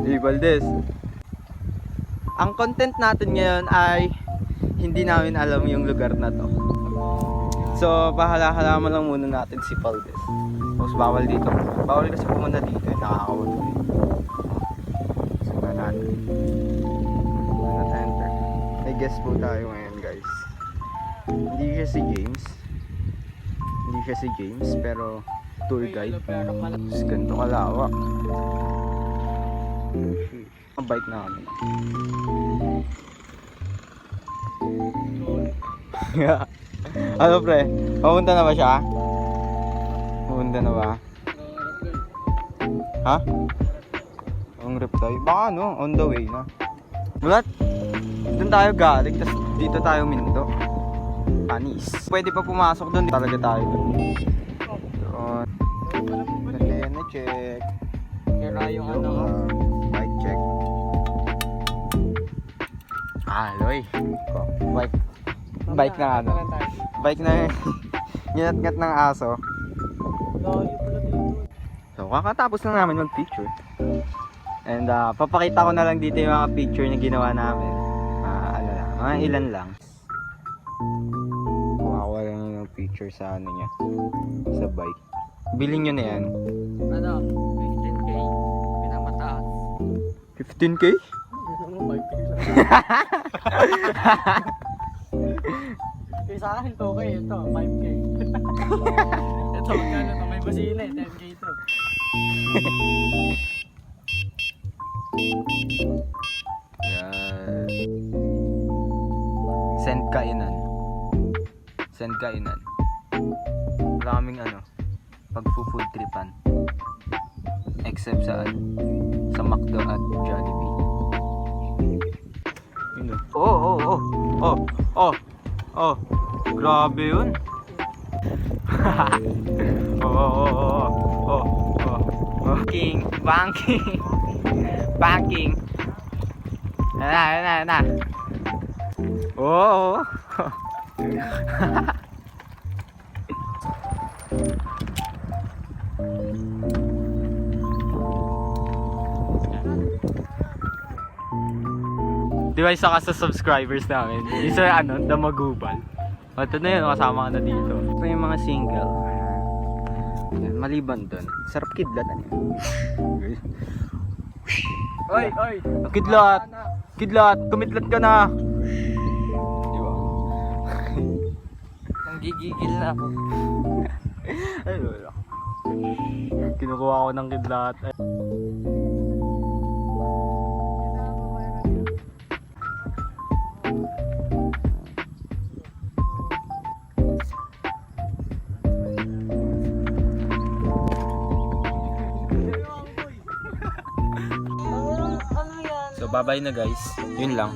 Hey, Valdez. Ang content natin ngayon ay hindi namin alam yung lugar na to. So, pahala-halaman lang muna natin si Valdez. Tapos bawal dito. Bawal kasi pumunta dito. Nakakawal ko. So, na natin. Not enter. May guest po tayo ngayon, guys. Hindi siya si James. Hindi siya si James, pero tour guide. Tapos ganito kalawak. Ang bike na kami. Ano pre? Pumunta na ba siya? Pumunta na ba? Ha? Ang reply? Baka ano, on the way na. Bulat? Doon tayo galing, tapos dito tayo minto. Panis. Pwede pa pumasok doon, talaga tayo doon. Doon. Check. Kira yung ano ko. Bike check. Aloy. Bike. Bike na ano. Bike na ginat-gat ng aso. So kakatapos na namin mag-picture. And papakita ko na lang dito yung mga picture na ginawa namin. Ano lang, mga ilan lang. Kuha lang yung picture sa ano niya. Sa bike. Bilhin nyo na yan. Ano? 15K. Pinamataas. 15K? Kaya sa akin, 2K. Ito, 5K. Ito, magkano ito? May basila eh. 10K ito. Yan. Send kainan. Send kainan. Wala kaming ano, pag-food tripan. Except sa sa McDo at Jollibee. Yun oh. Grabe yun. Banking. Na. Oh. Di ba isa ka sa subscribers namin? Isa ano, Damagubal. O ito na yun, kasama ka na dito. Ito yung mga single. Yan, maliban dun. Sarap kidlat ano yun. Oy! Kidlat! Kumidlat ka na! Di ba? Nanggigigil na ako. Ay, wala. Kinukuha ko ng kidlat. So, bye-bye na guys. Yun lang.